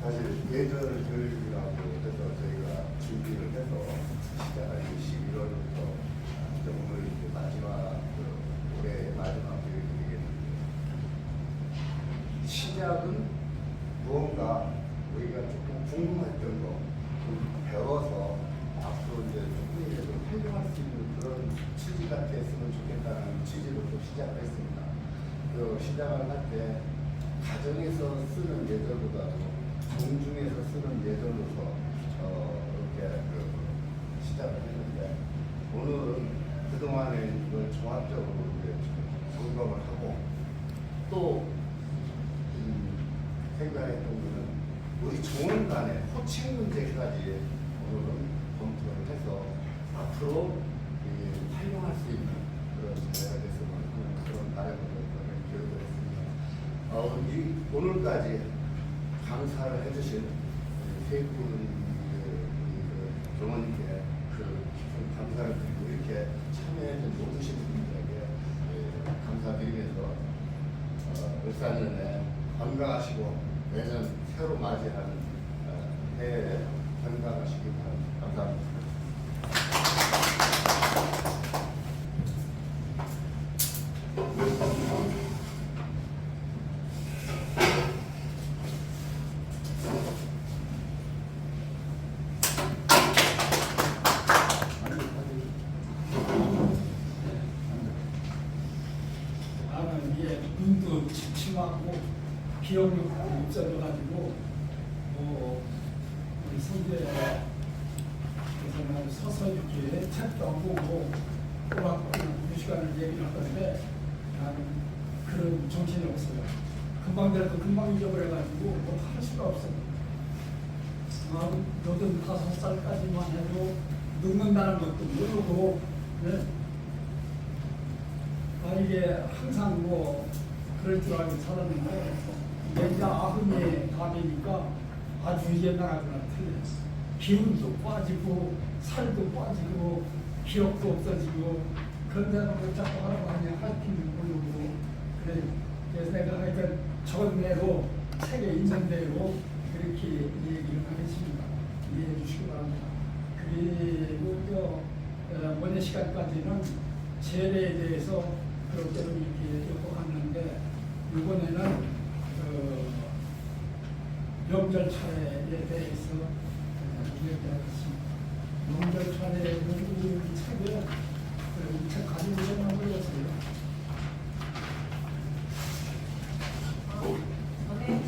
사실 예절교육이라고 해서 저희가 준비를 해서 시작한 11월부터 오늘 이제 마지막 올해 마지막 교육이겠는데, 시작은 무언가 우리가 조금 궁금했던 거 배워서 앞으로 이제 조금이라도 활용할 수 있는 그런 취지가 됐으면 좋겠다는 취지로 또 시작을 했습니다. 그 시작을 할 때 가정에서 쓰는 예절보다도 공중에서 쓰는 예절로서 이렇게 시작을 했는데, 오늘은 그동안에 이걸 종합적으로 이제 점검을 하고 또 생각했던 거는 우리 종원 간의 호칭 문제까지 오늘은 검토를 해서 앞으로 활용할 수 있는 그런 자리가 됐으면 하는 그런 바람을 교육을 했습니다. 오늘까지 강사를 해주신 세 분 교원님께 깊은 감사를 드리고, 이렇게 참여해준 모두신 분들에게 감사드리면서 울산연에 건강하시고 내년 새로 맞이하는 해에 건강하시기 바랍니다. 감사합니다. 나는 이게 눈도 침침하고 기억력도 없어져가지고 우리 성재에서는 서서 이렇게 책도 안 보고 꼬박꼬박 2시간을 얘기를 하던데 나는 그런 정신이 없어요. 금방 들어도 금방 잊어버려가지고 뭐 할 수가 없어요. 85살까지만 해도 늙는다는 것도 모르고, 네? 이게 항상 뭐 그럴 줄 알고 살았는데, 내가 90이 다 되니까 아주 옛날하고는 틀려요. 기운도 빠지고 살도 빠지고 기억도 없어지고, 그런데 뭐 자꾸 하라고 하냐 할 필요 모르고 그래요. 그래서 내가 하여튼 전대로 책에 있는 대로 그렇게 얘기를 하겠습니다. 이해해 주시기 바랍니다. 그리고 모레 시간까지는 세례에 대해서 그렇게로 이렇게 엮어갔는데, 이번에는 명절 차례에 대해서 얘기하겠습니다. 명절 차례는 우리 책에 이 책 가지고 좀 한번 읽었어요.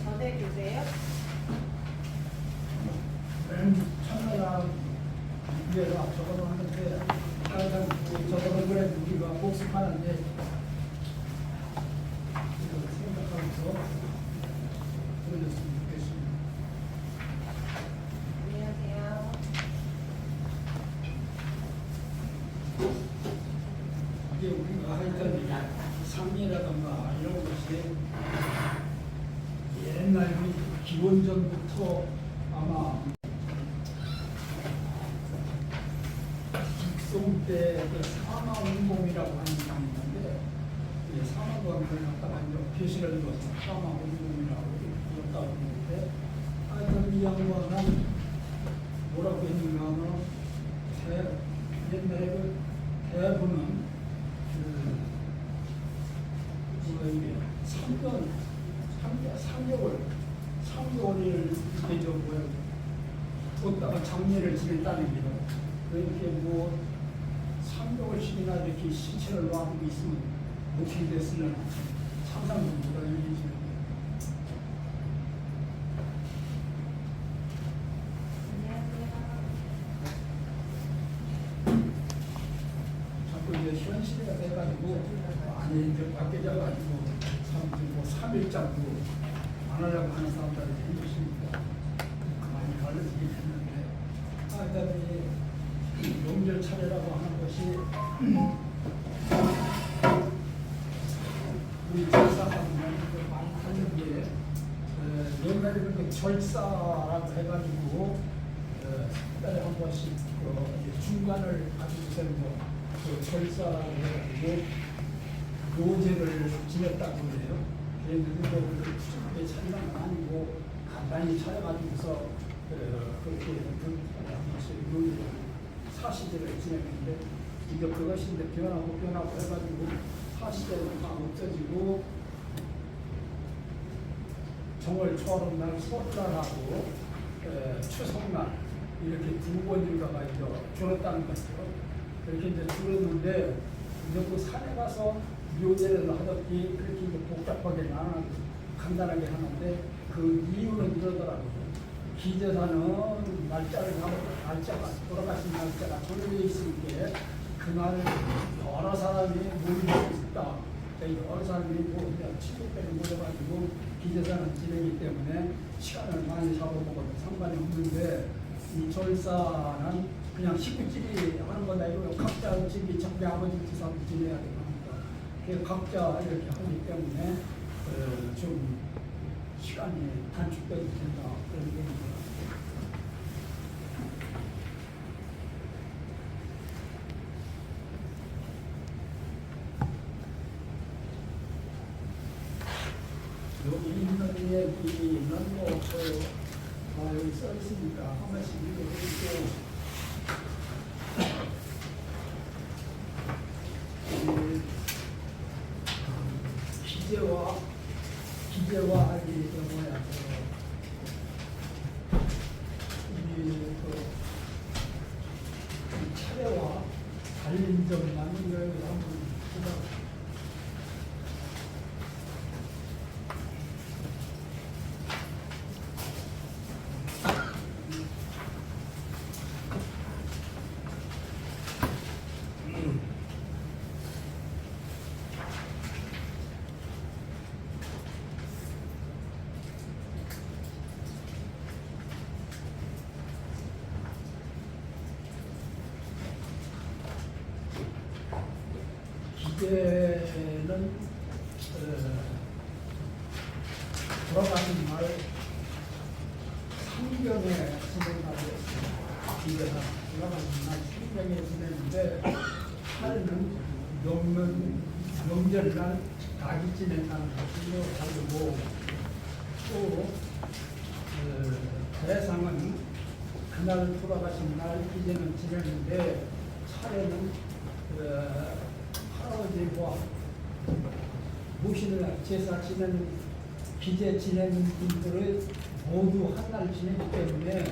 전에 계세요? 천하야 위에서 저거를 하는데, 항상 저거를 그래 우리가 복습하는데 이걸 생각하면서 들렸으면 좋겠습니다. 안녕하세요. 이게 우리가 하여튼 상례라든가 이런 것이 옛날 기원전부터 아마 직송 때 사마운동이라고 하는 게 있는데, 사마운동을 갖다가 이제 표시를 넣어서 사마운동이라고 불렀다고 하는데, 하여튼 이 양반은 뭐라고 했는가 하면 옛날에 그 대부는 이게 3개월을 이렇게 저 뭐야 뒀다가 장례를 지냈다는 게, 그렇게 뭐 3개월씩이나 이렇게 시체를 놔두고 있으면 어떻게 됐으면 상상도 못할 일이죠. 자꾸 이제 현실이 돼가지고 많이 이제 바뀌어져가지고 뭐 3일장도 안 하려고 하는 사람들이 힘드시니까 많이 갈라지긴 했는데, 하여튼 이 명절 차례라고 하는 것이 우리 절사하고는 많이 다른 게, 옛날에 그 절사라고 해가지고 달에 한 번씩 중간을 가지고서 그 절사라고 해가지고 노제를 지냈다고 그래요. 그랬는데 뭐 그렇게 차이가 아니고 간단히 많이 차려가지고서 그렇게 요리를 사시대를 지냈는데 이제 그것이 이제 변하고 해가지고 사시대는 다 없어지고 정월 초하룻날 설날하고 추석날 이렇게 두 번인가가 이제 줄었다는 거죠. 그렇게 이제 줄었는데 이제 그 산에 가서 묘제를 하듯이 그렇게 이제 복잡하게 나는 간단하게 하는데 그 이유는 이러더라고요. 기재사는 날짜를 하고 날짜가 돌아가신 날짜가 정해져 있으니까 그날 여러 사람이 모이고 있다. 여러 사람이 뭐 그냥 친구들이 모여가지고 기재사는 지내기 때문에 시간을 많이 잡아먹어도 상관이 없는데 이 절사는 그냥 식구끼리 하는 건 아니고 각자 집이 자기 아버지 집사도 지내야 되고 하니까 그 각자 이렇게 하기 때문에 좀 시간이 단축되게 된다 그런 얘기입니다. 여기 있는 얘기는 뭐 여기 써 있으니까 한 번씩 읽어드릴게요. 기재와 하기 뭐야 이 차례와 달린 점만 여기 한번 보자. 기재는 돌아가신 날 상경에 지낸 날이었어요. 기재가 돌아가신 날 상경에 지냈는데 하루는 명절날 낙이 지낸다는 것을 가지고 또 대상은 그날 돌아가신 날 기재는 지냈는데 차례는 할아버지와 모시는 날 제사 지내는 기재 지내는 분들을 모두 한 날 지내기 때문에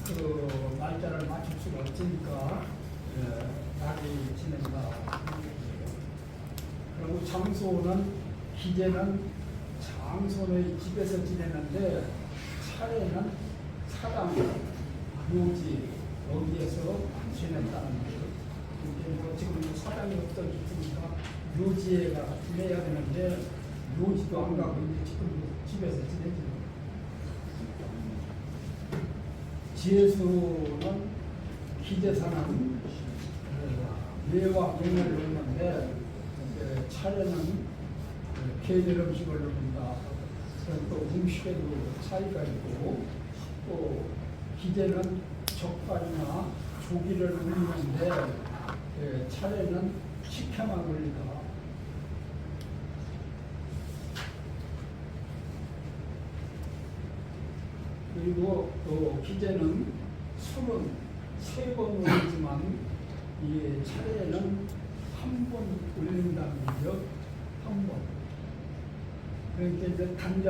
그 날짜를 맞출 수가 없으니까 낙이 지낸다. 그리고 장소는 기재는 장소의 집에서 지내는데 차례는 사당 묘지 여기에서 지낸다는 거예요. 뭐 지금 사당이 없어졌으니까 묘지에가 지내야 되는데 묘지도 안 가고 이제 지금 집에서 지내지. 제수는 기재사는 예와 명을 넣는데 차례는 계절 음식을 넣는다. 또 음식에도 차이가 있고 또 기재는 젓갈이나 조기를 올리는데 차례는 식혀만 올리다. 그리고 또 기재는 술은 3번 올리지만 이 차례는 한 번 올린다는 거죠. 한 번. 그러니까 이제 단잔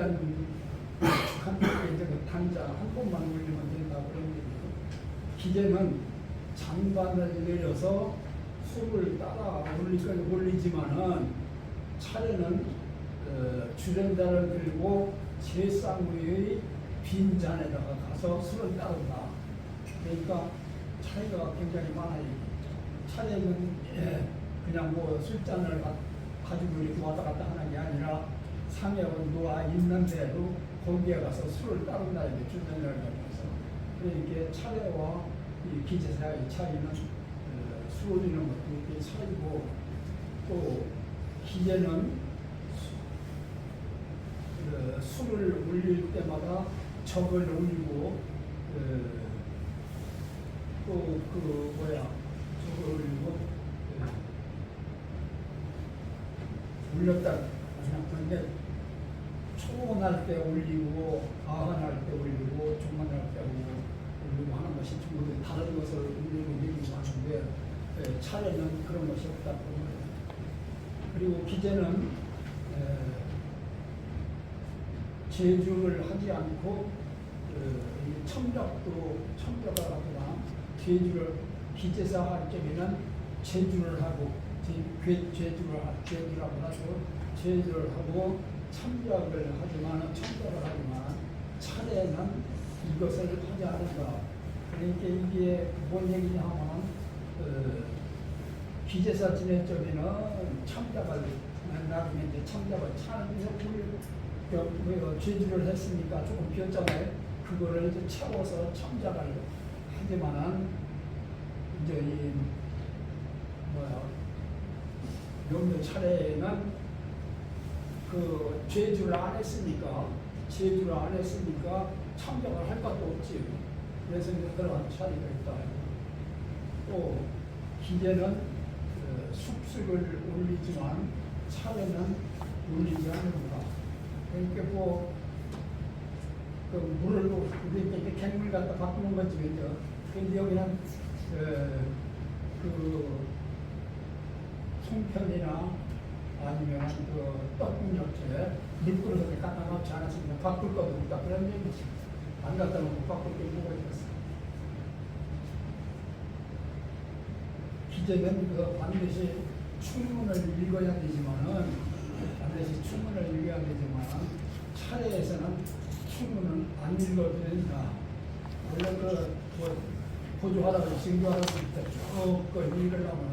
이제 그 단자 한 번만 올리면 된다 그런 얘기죠. 기재는 장반을 내려서 술을 따라 올리지만은 차례는 주전자를 들고 제상의 빈 잔에다가 가서 술을 따른다. 그러니까 차이가 굉장히 많아요. 차례는 그냥 뭐 술잔을 가지고 이렇게 왔다 갔다 하는 게 아니라 상에 놓아 있는 대로 거기에 가서 술을 따른다. 이게 주전자를 가지고서. 그러니까 차례와 이 기재사의 차이는 술 올리는 것도 이렇게 차이고 또 기재는 술을 올릴 때마다 적을 올리고 또 적을 올리고 올렸다 그런데 소원할 때 올리고 아흔할 때 올리고 종만할 때 올리고 하는 것이 전부 다른 것을 올리고 내리고 하는데 차례는 그런 것이 없다고 말해요. 그리고 기제는 제주를 하지 않고 이 첨자가 하거나 제주를 기제사 할 적에는 제주를 하고 제주를 하고 첨자를 하지만 차례는 이것을 하지 않는다. 그러니까 이게 뭔 얘기냐 하면 기제사 지낼 적에는 첨자가 나중에 이제 첨자가 차는데서 제주를 했으니까 조금 비었잖아요. 그거를 이제 채워서 첨자를 하지만은 이제 이 명절 차례는 그 제주를 안 했으니까 참작을 할 것도 없지. 그래서 이제 그런 차이가 있다. 또 기제는 숙식을 올리지만 차례는 올리지 않는다. 그러니까 그 물을 우리 갱물 갖다 바꾸는 거지 그죠. 근데 여기는 그 송편이나 아니면 그 떡국역채 물그릇에 갖다 놓지 않았으면 바꿀 것도 없다 그런 얘기지. 안 갖다 놓고 바꿀 게 뭐가 있겠어. 기제는 그 반드시 충문을 읽어야 되지만은 차례에서는 충문은 안 읽어도 된다. 원래 보조하다가 증거하다가 쭉 읽으려면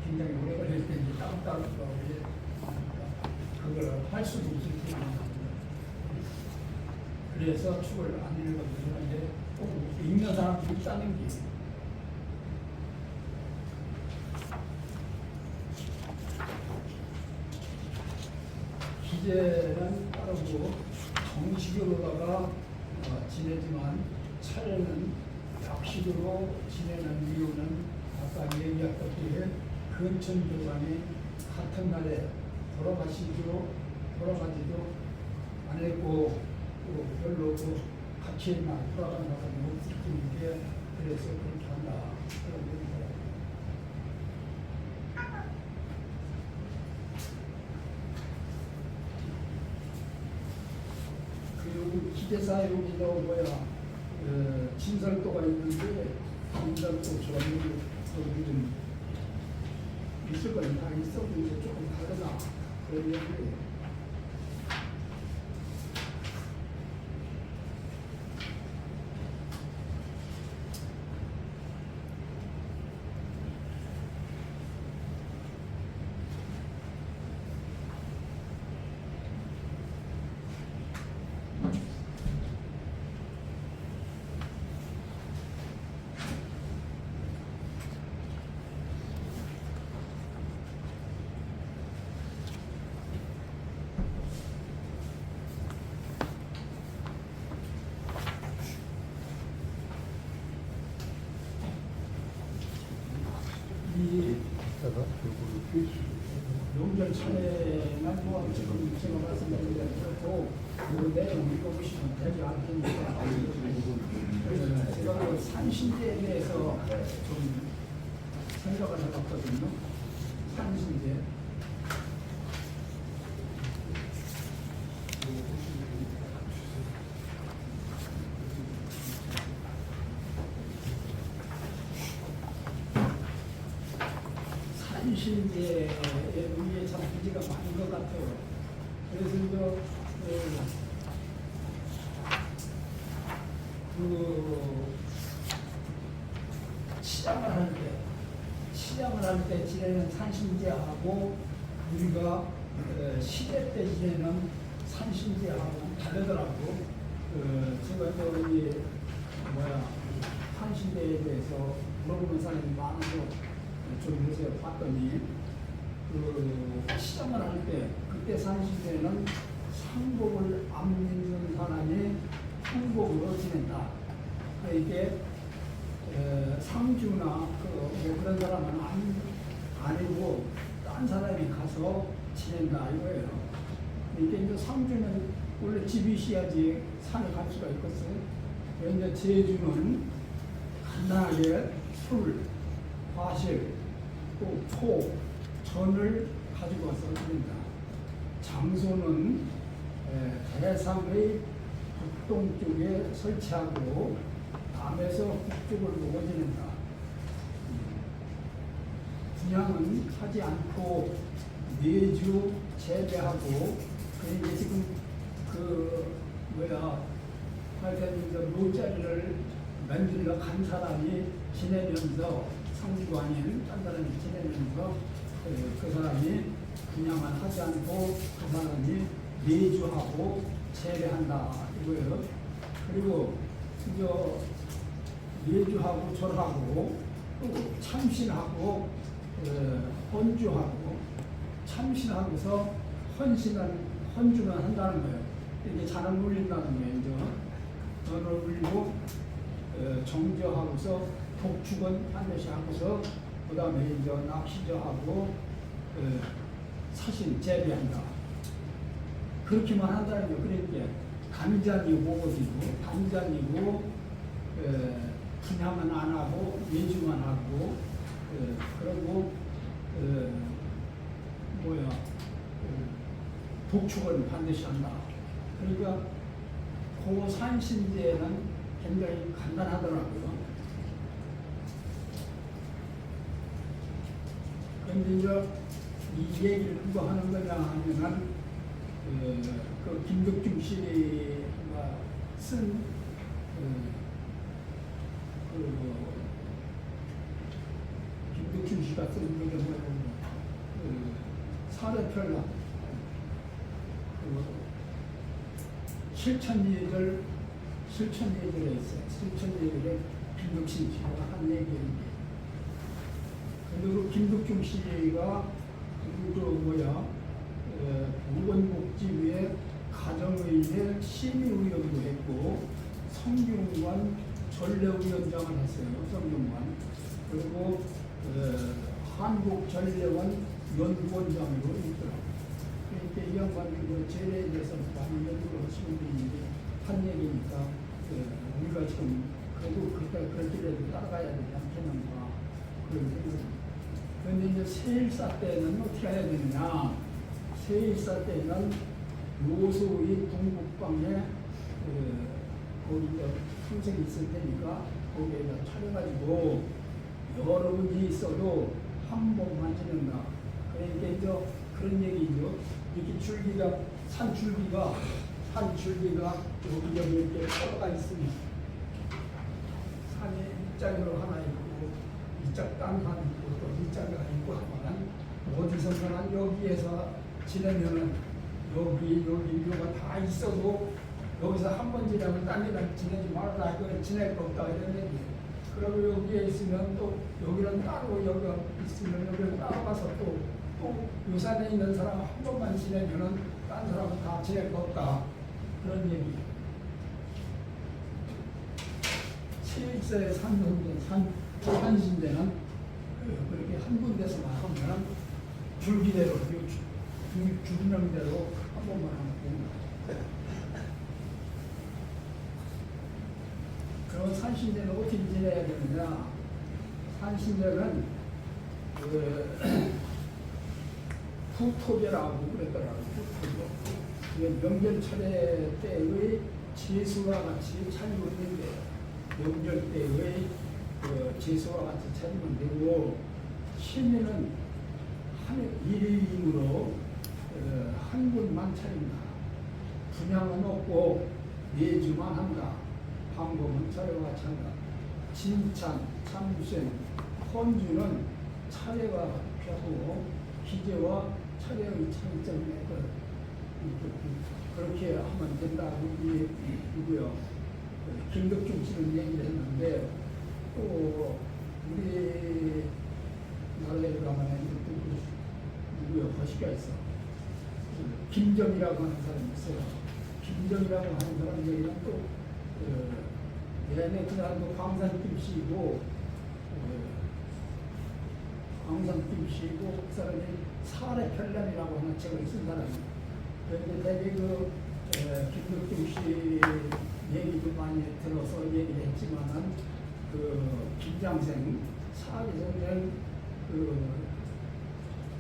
굉장히 오래 걸릴 텐데 따로따로 그걸 할 수도 없을 텐데 그래서 축을 안 읽어도 되는데 꼭 읽는 사람들이 있다는 게 기제는 따르고 정식으로다가 지내지만 차례는 약식으로 지내는 이유는 아까 얘기했듯이 근천조상이 같은 날에 돌아가지도 안 했고 또 별로 같이 있나 돌아가는 사람이 없을 텐데 그래서 그렇게 한다 그런 얘기입니다. 그리고 기대사 여기도 진설도가 있는데 진설도처럼 좀 있을 거는 다 있었는데 조금 다르다 그런 얘기예요. 명절 차례만 뭐 지금 제가 말씀드린 대로 그 내용 읽어보시면 되지 않겠습니까? 제가 그 산신제에 대해서 좀 생각을 해봤거든요. 산신제. 산신제의 의미에 참 문제가 많은 것 같아요. 그래서 이제 치장을 할 때 지내는 산신제하고 우리가 시대 때 지내는 산신제하고 다르더라고. 제가 여기 산신제에 대해서 물어보는 사람이 많아서 좀 요새 봤더니 시장을 할 때 그때 산신제는 상복을 안 믿는 사람이 상복으로 지낸다. 이게 상주나 그런 사람은 아니고 딴 사람이 가서 지낸다 이거예요. 이게 이제 상주는 원래 집이 있어야지 산에 갈 수가 있겠어요. 그런데 제주는 간단하게 술, 과실, 또 초, 전을 가지고 와서 드린다. 장소는 대상의 북동쪽에 설치하고 남에서 북쪽을 보고 지낸다. 분양은 하지 않고 매주 재배하고 그러니까 지금 하여튼 묘자리를 만들러 간 사람이 지내면서 상주가 아닌 딴 사람이 지내면서 그 사람이 분양만 하지 않고 그 사람이 매주 하고 재배한다 이거예요. 그리고 매주하고 절하고 또 참신하고 헌주하고 참신하고서 헌주는 한다는 거예요. 이게 잔을 물린다는 거예요. 이제 잔을 물리고 정저하고서 독축은 반드시 하고서 그 다음에 이제 납시저하고 사신 재배한다. 그렇게만 한다는 거예요. 그러니까 간장이고 간장이고 분양은 안 하고 매주만 하고 그리고 독축은 반드시 한다. 그러니까 그 산신제는 굉장히 간단하더라고요. 그런데 이제 이 얘기를 누가 하는 거냐 하면은 그 김덕중 씨가 쓴 김덕중 씨가 쓴 그게 뭐냐면 사례편라 실천예절 실천예절에 있어요. 실천예절에 김덕신 씨가 한 얘기인데 근데 그 김덕중 씨가 보건복지부의 가정의회 심의위원도 했고 성균관 전례위원장을 했어요. 성균관 그리고 한국전례원 연구원장으로 있더라고요. 그러니까 이 양반이 제례에 대해서 많이 연구를 하시는 분인데 한 얘기니까 우리가 지금 그래도 그럴 때라도 따라가야 되지 않겠는가 그런 생각입니다. 그런데 이제 세일사 때는 어떻게 해야 되느냐? 세일사 때는 요소의 동북방에 거기 풍선이 있을 테니까 거기에다 차려가지고 여러 분이 있어도 한 번만 지낸다. 그러니까 이제 그런 얘기죠. 이렇게 줄기가 산 줄기가 여기 이렇게 뻗어가 있으면 산에 이짝으로 하나 있고 이짝 딴 산 있고 또 이짝이 있고 하면 어디선가 여기에서 지내면은 여기가 다 있어도 여기서 한 번 지내면 딴 데는 지내지 말아라. 이거 지낼 거 없다 이런 얘기예요. 그리고 여기에 있으면 또 여기는 따로 여기가 있으면 여기를 따라가서 또 요산에 있는 사람 한 번만 지내면은 딴 사람은 다 지낼 거 없다 그런 얘기. 세일사의 산신대는 그렇게 한 군데서만 하면 줄기대로 줄명대로 한 번만 하면 됩니다. 그럼 산신대는 어떻게 지내야 되느냐? 산신대는 후토제라고 그랬더라고요. 후토제. 명절 차례 때의 제수와 같이 차리면 되는데 명절 때의 제수와 같이 차리면 되고 신인은 일인으로 한 군만 차린다. 분양은 없고 매주만 한다. 방법은 차례와 같이 한다. 진찬, 참수생, 헌주는 차례와 펴고 기재와 차례의 차이점에 그렇게 하면 된다고 이고요. 김덕중 씨는 얘기를 했는데 또 우리 나라에 가면 누구요? 거시가 있어. 김정이라고 하는 사람이 있어요. 김정이라고 하는 사람 얘기는 또 얘네 그 사람도 광산김 씨고 광산김 씨고 그 사람이 사례편람이라고 하는 책을 쓴 사람이에요. 그런데 대개 김덕중 씨 얘기도 많이 들어서 얘기를 했지만은 김장생 사기생생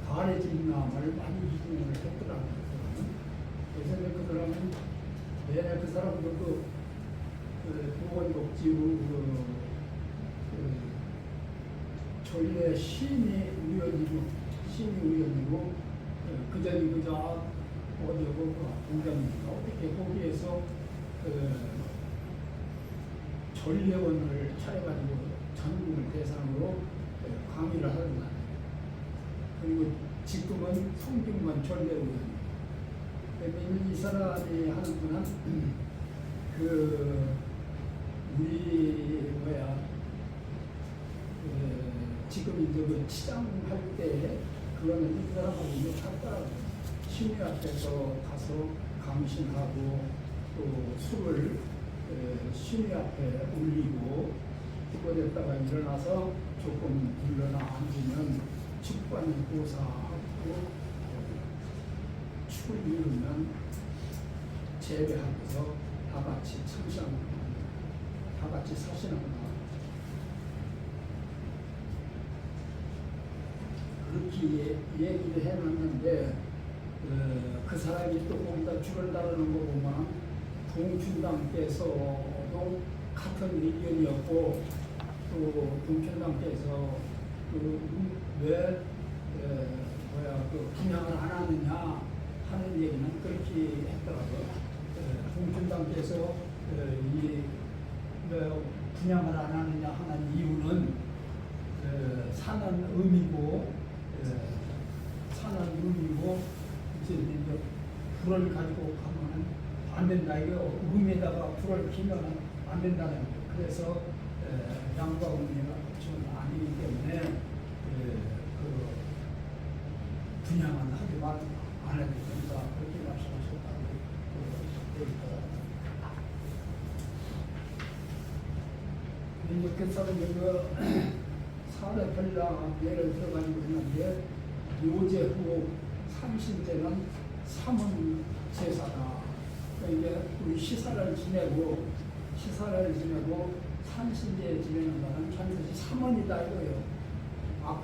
가래진남을 많이 이용을 했더라고요. 그래서 그 사람은 내내 그 사람도 보건복지부 전례 심의위원이고 그전이 그저 어디고 공장인가 어떻게 거기에서 전례원을 차려가지고 전국을 대상으로 강의를 하는 날. 그리고 지금은 성균관 전례원. 그런데 이 사람이 하는 분은 우리 지금 이제 그 치장할 때 그거는 이 사람하고 이제 같더라고요. 심의 앞에서 가서 감신하고 또 술을 심의 앞에 올리고 그거에다가 일어나서 조금 물러나 앉으면 축관이 고사하고 축을 이루면 재배하면서 다 같이 참시하는 다 같이 사시는 거. 그렇게 얘기를 해놨는데 그 사람이 또 거기다 줄을 따르는 거 보면 동춘당께서도 같은 의견이었고 또 동춘당께서 왜 분양을 안 하느냐 하는 얘기는 그렇게 했더라고요. 동춘당께서 왜 분양을 안 하느냐 하는 이유는 사는 의미고 이제 불을 가지고 가면은 안 된다. 이게 의미에다가 불을 키면 안 된다는 거예요. 그래서 양과 의미가 좀 아니기 때문에 분양은 하지 말 안 해도 된다. 그렇게 말씀하셨다고 이제 그 사람이 사례별랑 예를 들어가지고 있는데 묘제 후 삼신제는 삼은 제사다. 그러니까 우리 시사를 지내고 삼신제 지내는 거는 반드시 삼원이다 이거예요. 아까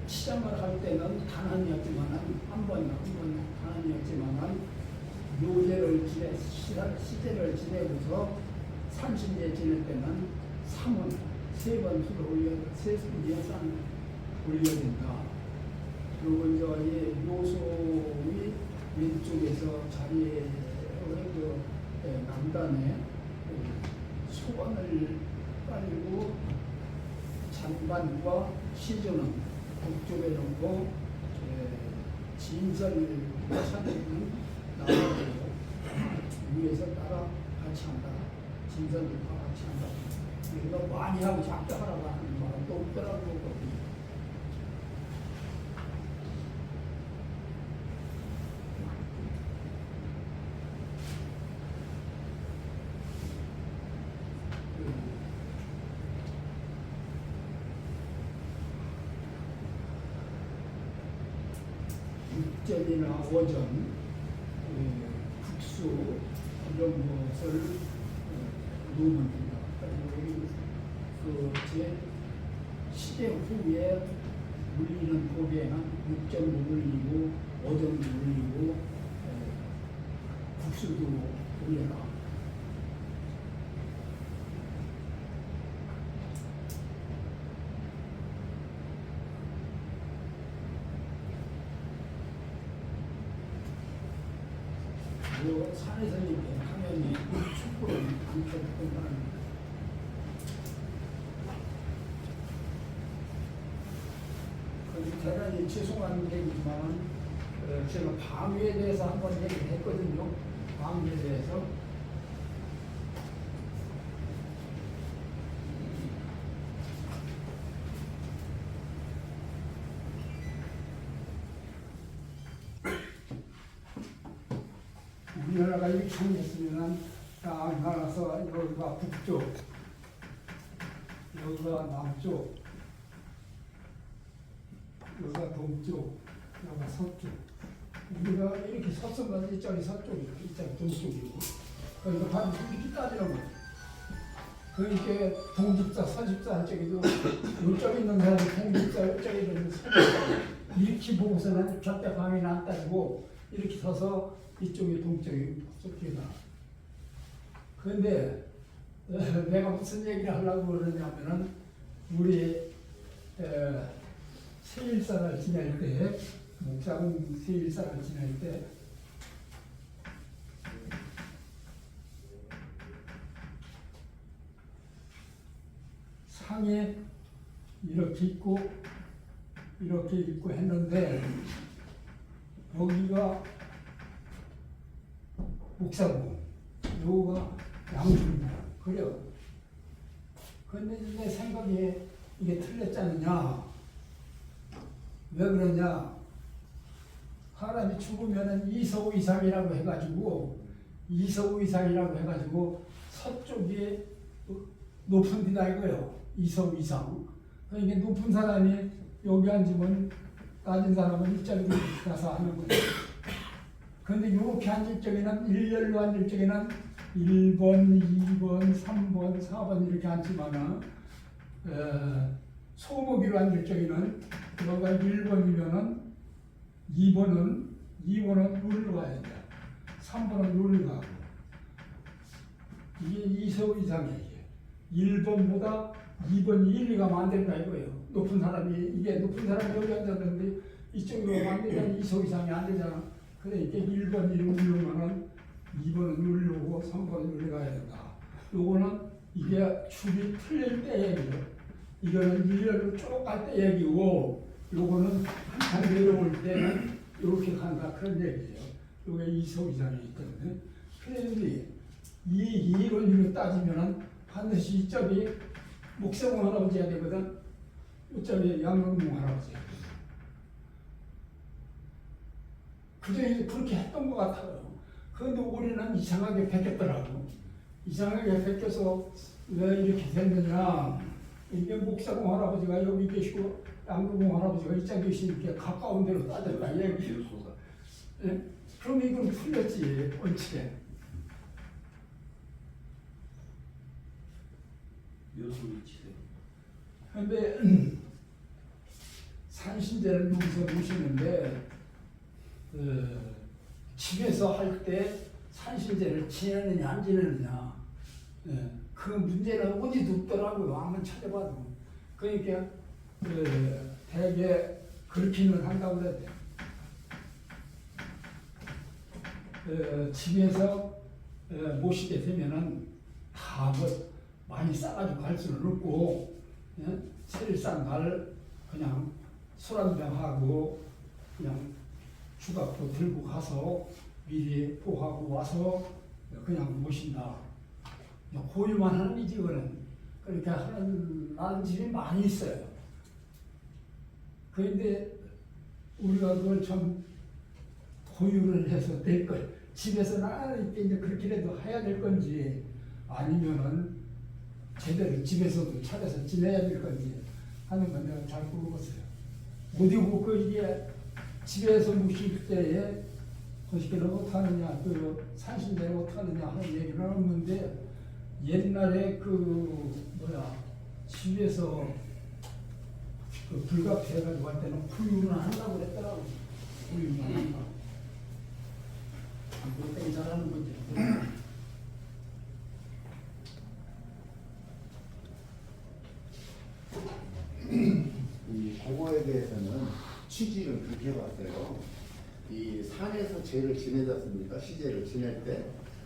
치장을 할 때는 단원이었지만은 한 번 단원이었지만은 묘제를 시제를 지내고서 삼신제 지낼 때는 삼원 세 번 술을 세 술 이상 올려야 된다. 그리고 이제 묘소의 왼쪽에서 자리에 남단에 소관을 깔고 잔반과 시주는 북쪽에 놓고 진설을 찾는 나무고 위에서 따라 같이 한다. 진설을 다 같이 한다. 이거 많이 하고 작작하라고 하는 말은 또 없더라고. 육전이나 오전, 국수 이런 것을 놓으면 된다. 그리고 제 시대 후에 물리는 법에는 육전도 물리고 오전도 물리고 국수도 올려라. 산에서 이렇게 당연히 축구를 안 펴고 대단히 죄송한 얘기지만 제가 방위에 대해서 한번 얘기를 했거든요. 방위에 대해서. 우리나라가 이렇게 생겼으면 딱 나가서 여기가 북쪽, 여기가 남쪽, 여기가 동쪽, 여기가 서쪽. 우리가 이렇게 섰으면 이쪽이 서쪽이고 이쪽이 동쪽이고 그러니까 바로 이렇게 따지는 거예요. 그러니까 동집사, 서집사 한쪽에도 이쪽에 있는 사람이 동집사, 이쪽에 있는 서집사 이렇게 보고서는 절대 방해는 안 따지고 이렇게 서서 이쪽이 동쪽이 서쪽이다. 그런데 내가 무슨 얘기를 하려고 그러냐면은 우리 세일사를 지낼 때 목사공 세일사를 지낼 때 상에 이렇게 있고 했는데 여기가 목사공 요가 양중이야. 그래요. 근데 내 생각에 이게 틀렸잖느냐. 왜 그러냐. 사람이 죽으면은 이서우 이상이라고 해가지고 서쪽이 높은 데다 이거예요. 이서우 이상. 그러니까 높은 사람이 여기 앉으면 낮은 사람은 이쪽으로 가서 하는 거죠. 근데 이렇게 앉을 적에는 일렬로 앉을 적에는 1번, 2번, 3번, 4번 이렇게 앉지만은 소목이로 앉을 적에는 여기가 1번이면은 2번은 룰로 가야 돼. 3번은 룰로 가고. 이게 이서우 이상이에요. 1번보다 2번이 1, 2가 안 된다 이거예요. 높은 사람이 여기 앉았는데 이쪽으로 가면 안 되잖아. 이서우 이상이 안 되잖아. 그러니까 1번이 룰로면은 2번은 룰로고 3번은 룰로 가야 된다. 요거는 이게 축이 틀릴 때 얘기예요. 이거는 1년으로 쭉 갈 때 얘기고 요거는 한참 내려올 때는 이렇게 간다 그런 얘기예요. 요게 이서우 이상이 있거든요. 그런데 이 이론으로 따지면은 반드시 이쪽이 목사공 할아버지가 되거든. 이쪽이 양릉공 할아버지가 되거든. 그저 그렇게 했던 것 같아요. 그런데 우리는 이상하게 베꼈더라고. 이상하게 베껴서 왜 이렇게 됐느냐. 이게 목사공 할아버지가 여기 계시고 양릉공 할아버지가 이쪽 계시니까 가까운 데로 따졌다 얘기예요. 예? 그럼 이건 풀렸지 원칙에. 그런데 산신제를 여기서 모시는데 집에서 할 때 산신제를 지내느냐 안 지내느냐 그 문제는 어디도 없더라고요. 한번 찾아봐도. 그러니까 대개 그렇게는 한다고 그랬대. 집에서 모시게 되면은 다 뭐 많이 싸가지고 갈 수는 없고 세일상 그냥 술 한잔 하고 그냥 주갑도 들고 가서 미리 보하고 와서 그냥 모신다. 고유만 하는 이지 그는 그렇게 하는 집이 많이 있어요. 그런데 우리가 그걸 좀 고유를 해서 될 걸. 집에서는 이제 그렇게라도 해야 될 건지 아니면은 제대로 집에서도 차려서 지내야 될 건지 하는 건 내가 잘 모르겠어요. 어디고 이게 집에서 모실 때에 거시기를 어떡하느냐, 산신제를 어떡하느냐 하는 얘기는 없는데 옛날에 집에서 불갑해가지고 할 때는 구유는 한다고 그랬더라고. 구유는 한다. 뭐 때문에 잘하는 건지. 이 그거에 대해서는 취지를 그렇게 해봤어요. 이 산에서 제를 지내지 않습니까? 시제를 지낼 때.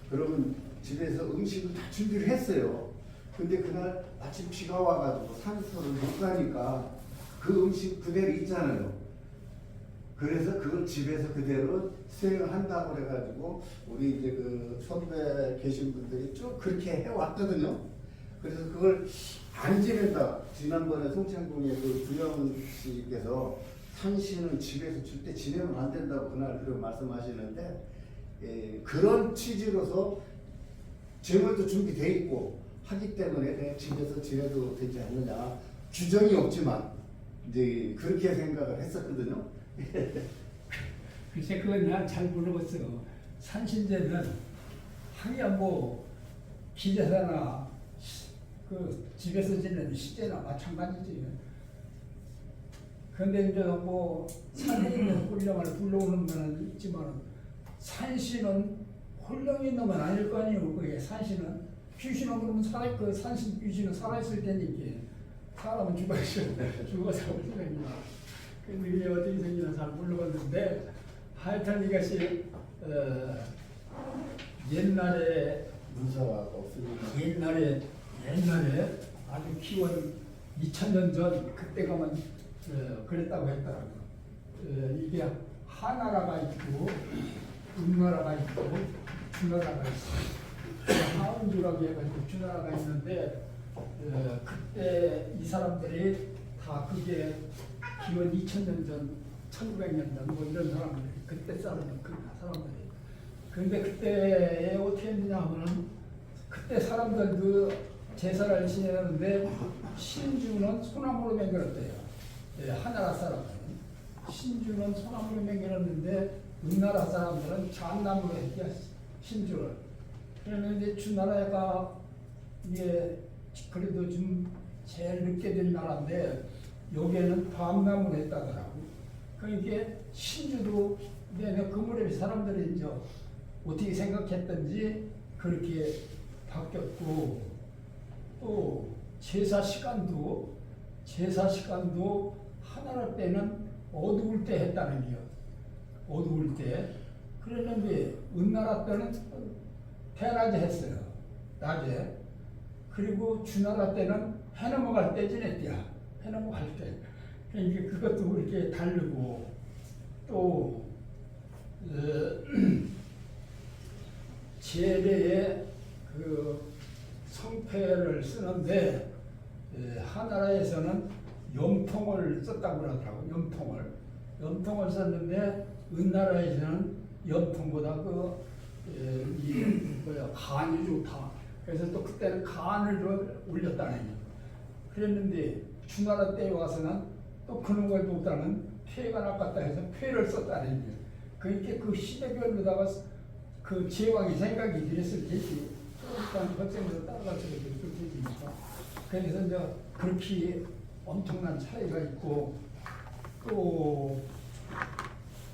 그러면 집에서 음식을 다 준비를 했어요. 근데 그날 마침 비가 와가지고 산소를 못 가니까 그 음식 그대로 있잖아요. 그래서 그걸 집에서 그대로 수행을 한다고 그래가지고 우리 이제 그 선배 계신 분들이 쭉 그렇게 해왔거든요. 그래서 그걸 안 지낸다. 지난번에 송창궁의 그 두영 씨께서 산신은 집에서 줄 때 지내면 안 된다고 그날 그런 말씀하시는데 그런 취지로서 재물도 준비돼 있고 하기 때문에 그냥 집에서 지내도 되지 않느냐. 규정이 없지만 이제 그렇게 생각을 했었거든요. 글쎄 그건 난 잘 모르겠어. 산신제는 하기야 뭐 기제사나 그 집에서 지내는 시제나 마찬가지지. 근데 이제 뭐 산에 있는 홀령을 불러오는 거는 있지만 산신은 홀령이 놈은 아닐 거 아니에요. 그게 산신은 귀신은 그러면 그 산신 귀신은 살아있을 테니까 사람은 죽어서 올 생각이야. 근데 이게 어떻게 생기나 잘 모르겠는데 하여튼 이것이 옛날에 문서가 없으니까. 옛날에 아주 기원 2000년 전 그때 가면 그랬다고 했더라고요. 이게 하나라가 있고 음나라가 있고 주나라가 있어요. 하은주라고 해가지고 주나라가 있는데 그때 이 사람들이 다 그게 기원 2000년 전 1900년 전 뭐 이런 사람들이 그때 사람들 그 사람들이 근데 그때 어떻게 했느냐 하면은 그때 사람들 그 제사를 지내는데 신주는 소나무로 맹글었대요. 하나라 사람들은 신주는 소나무로 맹글었는데 은나라 사람들은 잣나무로 했대 신주를. 그런데 주나라가 이게 그래도 좀 제일 늦게 된 나라인데 여기에는 밤나무로 했다더라고. 그러니까 신주도 내가 그 무렵에 사람들이 이제 어떻게 생각했던지 그렇게 바뀌었고 또 제사 시간도 하나라 때는 어두울 때 했다는 게요. 어두울 때. 그랬는데 은나라 때는 대낮에 했어요. 낮에. 그리고 주나라 때는 해 넘어갈 때 지냈대요. 해 넘어갈 때. 그러니까 그것도 이렇게 다르고 또 제례에 그 성패를 쓰는데 하나라에서는 염통을 썼다고 그러더라고요. 염통을 썼는데 은나라에서는 염통보다 간이 좋다. 그래서 또 그때는 간을 올렸다는 거예요. 그랬는데 주나라 때에 와서는 또 그런 걸 보다는 폐가 낫겠다 해서 폐를 썼다는 거예요. 그러니까 그 시대별로다가 그 제왕이 생각이 그랬을 테지. 일단 학생들 따라가서 그랬을 테니까. 그래서 이제 그렇게 엄청난 차이가 있고 또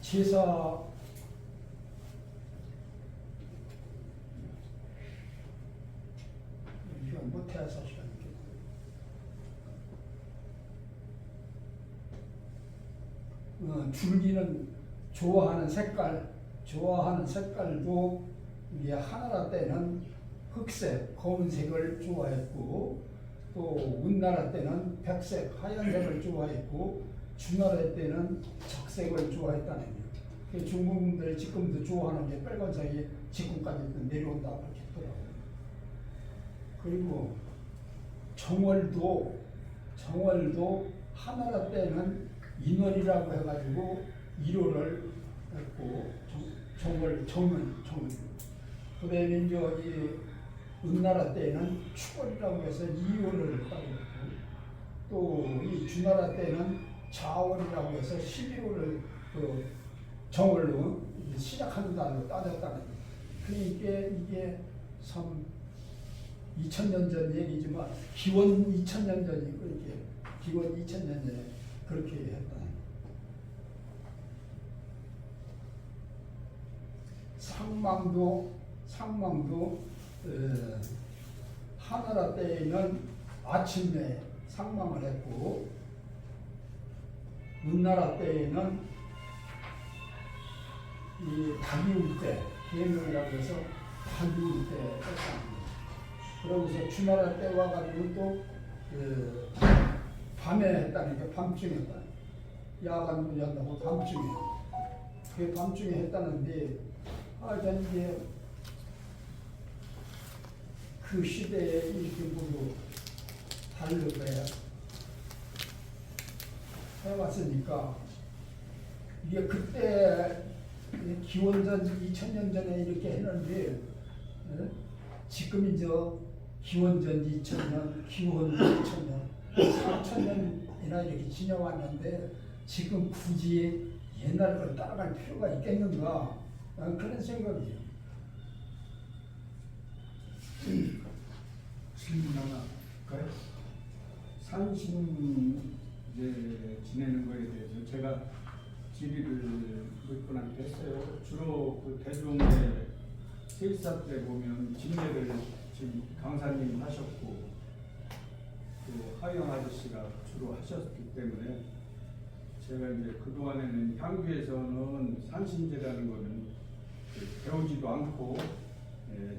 제사 이건 못해야 사실은 줄기는 좋아하는 색깔도 이게 하나라 때는 흑색, 검은색을 좋아했고 또 은나라 때는 백색, 하얀색을 좋아했고 주나라 때는 적색을 좋아했다는 거예요. 중국분들이 지금도 좋아하는 게 빨간색이 지금까지 내려온다 그렇게 했더라고요. 그리고 정월도 하나라 때는 인월이라고 해가지고 1월을 했고 정월. 그다음에 이제 이 은나라 때는 축월이라고 해서 2월을 따졌고 또 이 주나라 때는 자월이라고 해서 12월을 그 정월로 시작하는 달로 따졌다는 거예요. 그러니까 이게 참 2000년 전 얘기지만 기원 2000년 전이 그렇게 기원 2000년 전에 그렇게 했다. 상망도 하나라 때에는 아침에 상망을 했고 은나라 때에는 이 닭이울 때 계명이라고 해서 닭이울 때 했답니다. 그러고서 주나라 때 와가지고 또 밤에 했다니까 밤중에 했다. 야간도 한다고 밤중에. 그게 밤중에 했다는데 이제 그 시대에 이렇게 모두 다르게 해왔으니까 이게 그때 기원전 2000년 전에 이렇게 했는데 지금 이제 기원전 2000년, 기원 2000년, 4000년이나 이렇게 지나왔는데 지금 굳이 옛날 걸 따라갈 필요가 있겠는가? 나는 그런 생각이에요. 질문 하나 할까요? 산신 이제 지내는 거에 대해서 제가 질의를 몇 분한테 했어요. 주로 그 대종의 세일사 때 보면 진례를 지금 강사님 하셨고 또 하영 아저씨가 주로 하셨기 때문에 제가 이제 그동안에는 향교에서는 산신제라는 거는 배우지도 않고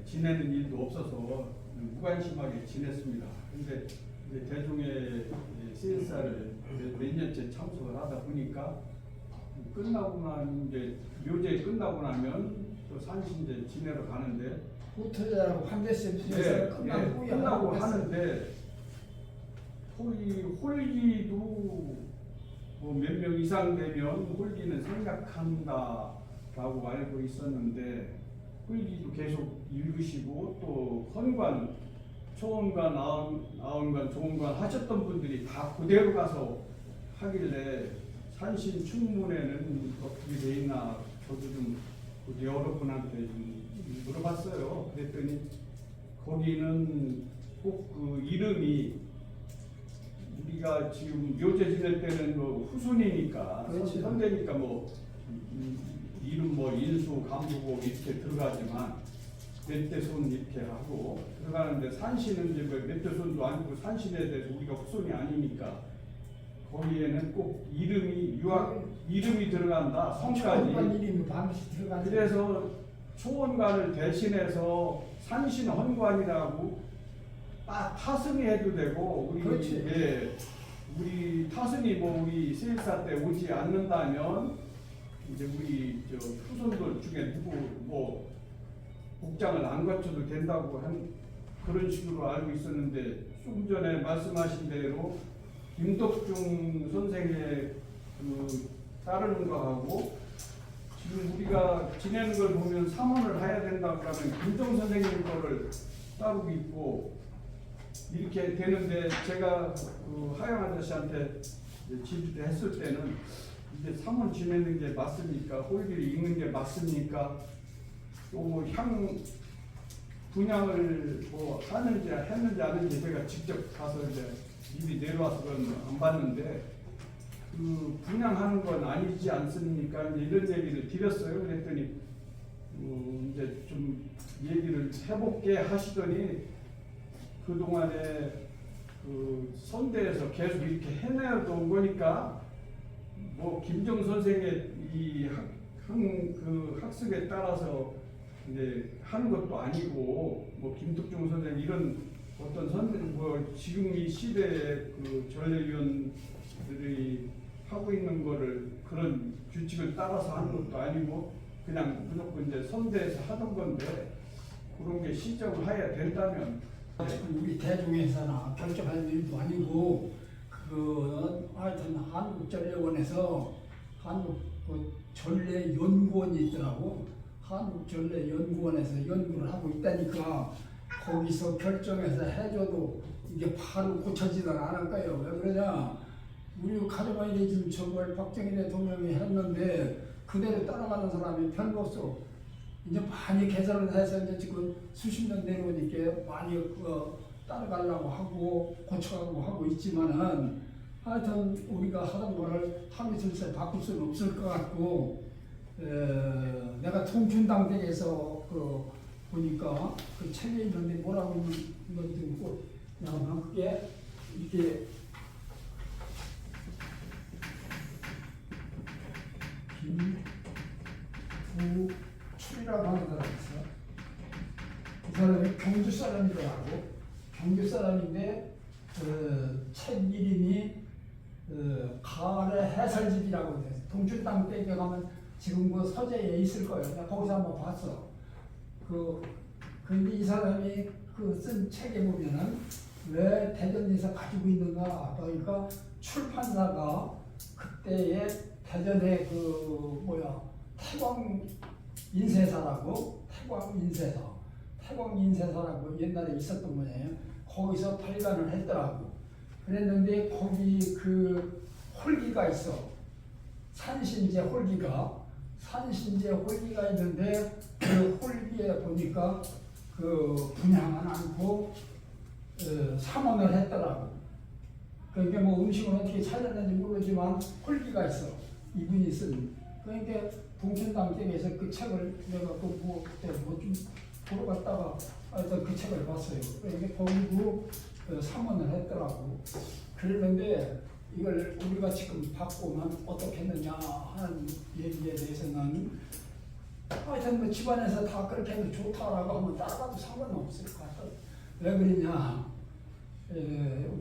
지내는 일도 없어서 무관심하게 지냈습니다. 근데 이제 대종의 세일사를 몇 년째 참석을 하다 보니까 끝나고 난 이제 묘제 끝나고 나면 또 산신제 지내러 가는데 후퇴자라고 한대씩 네, 끝나고 후에 끝나고 하고 하는데 홀기도 뭐 몇 명 이상 되면 홀기는 생각한다라고 알고 있었는데 홀기도 계속 읽으시고 또 헌관, 초원관, 나원관, 조원관 하셨던 분들이 다 그대로 가서 하길래 산신 충문에는 어떻게 돼 있나 저도 좀 여러 분한테 좀 물어봤어요. 그랬더니 거기는 꼭 그 이름이 우리가 지금 묘제 지낼 때는 뭐 후손이니까 그렇지. 선대니까 뭐 이름 뭐 인수 간부고 이렇게 들어가지만 멧대손 이렇게 하고 들어가는데 산신은 이제 뭐 멧대손도 아니고 산신에 대해서 우리가 후손이 아니니까 거기에는 꼭 이름이 이름이 들어간다 성까지. 이름이 반드시 들어가죠. 그래서 초원관을 대신해서 산신 헌관이라고 딱 타승해도 되고 우리 그렇지. 우리 타승이 뭐 우리 세일사 때 오지 않는다면 이제 우리 저 후손들 중에 누구 뭐 복장을 안 갖춰도 된다고 한 그런 식으로 알고 있었는데 좀 전에 말씀하신 대로 김덕중 선생의 그 따르는 거하고 지금 우리가 지내는 걸 보면 삼원을 해야 된다고 하면 김정 선생님 거를 따르고 있고 이렇게 되는데 제가 그 하영 아저씨한테 질의 했을 때는 이제 삼원 지내는 게 맞습니까? 홀기를 읽는 게 맞습니까? 또 향 분양을 뭐 하는지 했는지 안 했는지 제가 직접 가서 이제 일이 내려와서 그건 안 봤는데 그 분양하는 건 아니지 않습니까? 이제 이런 얘기를 드렸어요. 그랬더니 이제 좀 얘기를 해볼게 하시더니 그동안에 그 선대에서 계속 이렇게 해내던 거니까 뭐 김정 선생의 이 그 학습에 따라서 이제 하는 것도 아니고 뭐 김덕중 선생 이런 어떤 선생 뭐 지금 이 시대의 그 전례위원들이 하고 있는 거를 그런 규칙을 따라서 하는 것도 아니고 그냥 무조건 이제 선대에서 하던 건데 그런 게 시정을 해야 된다면 우리 대종에서나 결정할 일도 아니고 그 하여튼 한국전례원에서 한국 그 전례연구원이 있더라고. 한국전례연구원에서 연구를 하고 있다니까 거기서 결정해서 해줘도 이게 바로 고쳐지든 안 할까요? 왜 그러냐? 우리 가정아이들이 지금 저걸 박정희 대통령이 했는데 그대로 따라가는 사람이 별로 없어. 이제 많이 개선을 해서 이제 지금 수십 년 내려오니까 많이 따라가려고 하고 고쳐가고 하고 있지만은 하여튼 우리가 하던 거를 하루 이틀 바꿀 수는 없을 것 같고 내가 통춘당대에서 그 보니까 그 책에 있는데 뭐라고 있는 건지 꼭 그냥 그게 이렇게 김부출이라고 하는 사람이 있어. 그 사람이 경주 사람이더라고. 경주 사람인데 책 이름이 가을의 해설집이라고 돼. 동춘당 때 가면 지금 그 서재에 있을 거예요. 내가 거기서 한번 봤어. 근데 이 사람이 그 쓴 책에 보면은 왜 대전에서 가지고 있는가 그러니까 출판사가 그때의 대전의 그 태광 인쇄사라고 옛날에 있었던 거예요. 거기서 발간을 했더라고. 그랬는데 거기 그 홀기가 있어. 산신제 홀기가 있는데 그 홀기에 보니까 그 분향은 않고 삼원을 했더라고. 그러니까 뭐 음식은 어떻게 차렸는지 모르지만 홀기가 있어. 이분이 쓴. 그러니까 봉천당 댁에서 그 책을 내가 그뭐좀 보러 갔다가 하여튼 그 책을 봤어요. 그러니까 거기도 삼원을 했더라고. 그랬는데 이걸 우리가 지금 받고만 어떻게 했느냐 하는 얘기에 대해서는 하여튼 뭐 집안에서 다 그렇게 해도 좋다라고 하면 따라가도 상관은 없을 것 같아. 왜 그러냐?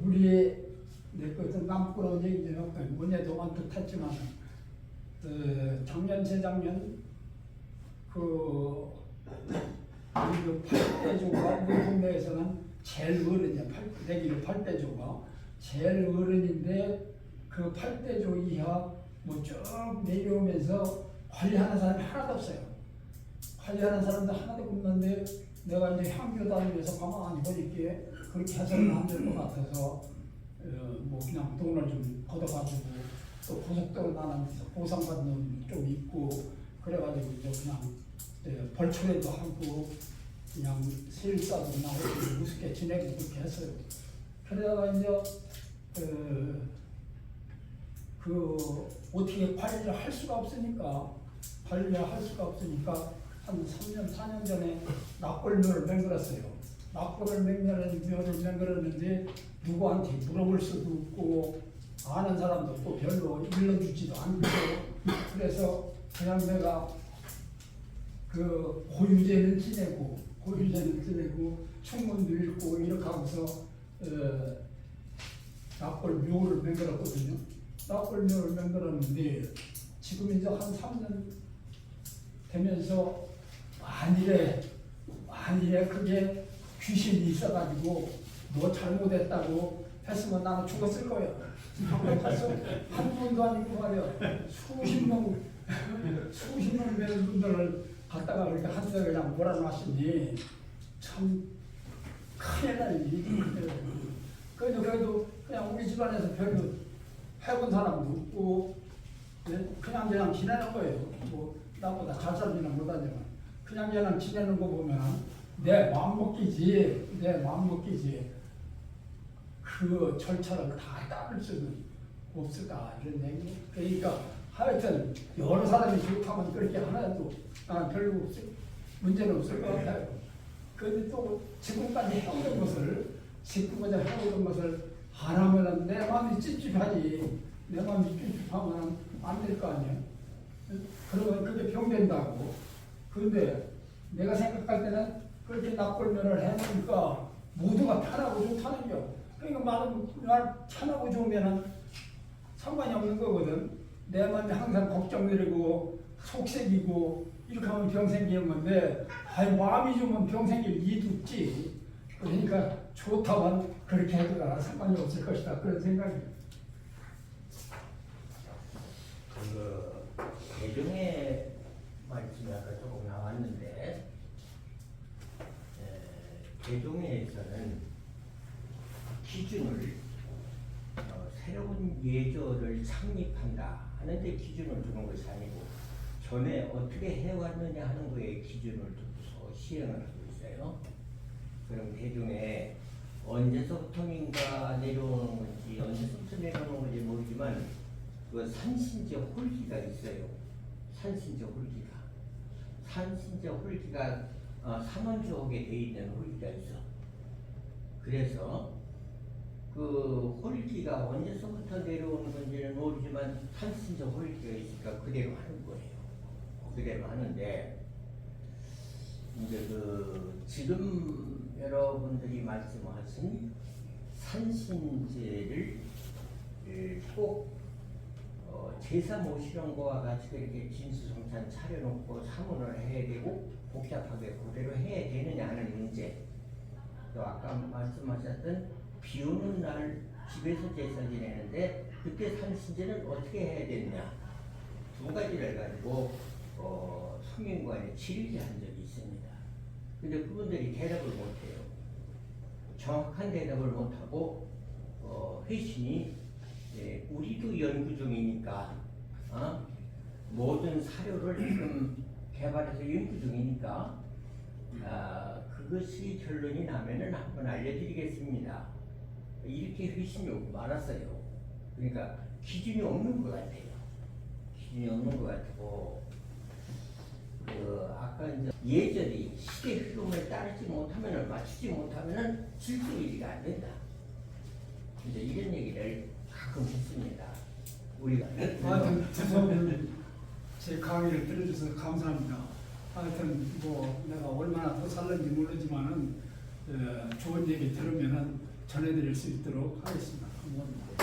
우리 내 것은 남부러운 얘기죠. 문예도만 뜻했지만 작년 재작년 그 8대조가 우리 동네에서는 제일 어른이야. 내기로 8대조가 제일 어른인데 그 8대조 이하 뭐 쭉 내려오면서 관리하는 사람이 하나도 없어요. 관리하는 사람도 하나도 없는데 내가 이제 향교 다니면서 가만히 보니까 그렇게 해서는 안 될 것 같아서 뭐 그냥 돈을 좀 걷어가지고 또 고속도로 나는 데서 보상받는 좀 있고 그래가지고 이제 그냥 벌초래도 하고 그냥 세일사도 나오고 우습게 지내고 그렇게 했어요. 그러다가 이제 그 어떻게 관리를 할 수가 없으니까 한 3년 4년 전에 납골묘를 맹글었어요. 납골을 맹글었는데 누구한테 물어볼 수도 없고 아는 사람도 또 별로 일러주지도 않고 그래서 그냥 내가 그 고유제는 지내고 충문도 읽고 이렇게 하면서 납골묘를 맹글었거든요. 납골묘를 맹글었는데 지금 이제 한 3년 되면서 만일에 그게 귀신이 있어가지고 너 잘못했다고 했으면 나는 죽었을 거야. 한 번도 아니고 말이야. 수십 명 되는 분들을 갖다가 그렇게 한데 그냥 몰아놨으니 참 큰일 날 일이지. 그래도 그냥 우리 집안에서 별로 해본 사람도 없고 그냥 지내는 거예요. 뭐 나보다 잘 살지는 못하지만 그냥 지내는 거 보면 내 마음 먹기지 그 절차를 다 따를 수는 없을까 이런 얘기. 그러니까 하여튼 여러 사람이 좋다면 그렇게 하나도 별로 문제는 없을 것 같아요. 그런데 또 지금까지 해오던 것을 안 하면은 내 마음이 찝찝하지. 내 마음이 찝찝하면 안 될 거 아니에요. 그러면 그게 병된다고. 그런데 내가 생각할 때는 그렇게 납골면을 해놓으니까 모두가 편하고 좋다는 거. 그러니까 말 편하고 좋으면은 상관이 없는 거거든. 내 마음이 항상 걱정되고 속색이고 이렇게 하면 병 생기는 건데 마음이 좋으면 병 생길 이유도 없지. 그러니까 좋다면 그렇게 해도 상관이 없을 것이다. 그런 생각이에요. 대종의 말씀이 아까 조금 나왔는데 대종에서는 기준을 새로운 예조를 창립한다 하는데 기준을 두는 것이 아니고 전에 어떻게 해왔느냐 하는 거에 기준을 두고서 시행을 하고 있어요. 그럼 대종에 언제서부터인가 내려오는 건지 언제서부터 내려오는 건지 모르지만 그 산신제 홀기가 있어요. 산신제 홀기가 삼원주옥에 돼 있는 홀기가 있어. 그래서 그 홀기가 언제서부터 내려오는 건지는 모르지만 산신제 홀기가 있으니까 그대로 하는 거예요. 그대로 하는데 이제 지금 여러분들이 말씀하신 산신제를 꼭 제사 모시는 거와 같이 이렇게 진수성찬 차려놓고 사문을 해야 되고 복잡하게 그대로 해야 되느냐 하는 문제. 또 아까 말씀하셨던 비 오는 날 집에서 제사 지내는데 그때 산신제는 어떻게 해야 되느냐 두 가지를 가지고 성인관에 질의한 적이 있습니다. 근데 그분들이 대답을 못해요. 정확한 대답을 못하고 회신이 우리도 연구 중이니까 모든 사료를 지금 개발해서 연구 중이니까 그것이 결론이 나면은 한번 알려드리겠습니다. 이렇게 회심이 많았어요. 그러니까 기준이 없는 것 같아요. 기준이 없는 것 같고 아까 이제 예절이 시대 흐름을 따르지 못하면은 맞추지 못하면은 질서 유지가 안 된다. 이제 이런 얘기를 가끔 했습니다. 우리가 하여튼 죄송합니다. 제 강의를 들어주셔서 감사합니다. 하여튼 뭐 내가 얼마나 더 살는지 모르지만은 좋은 얘기 들으면은 전해드릴 수 있도록 하겠습니다. 감사합니다.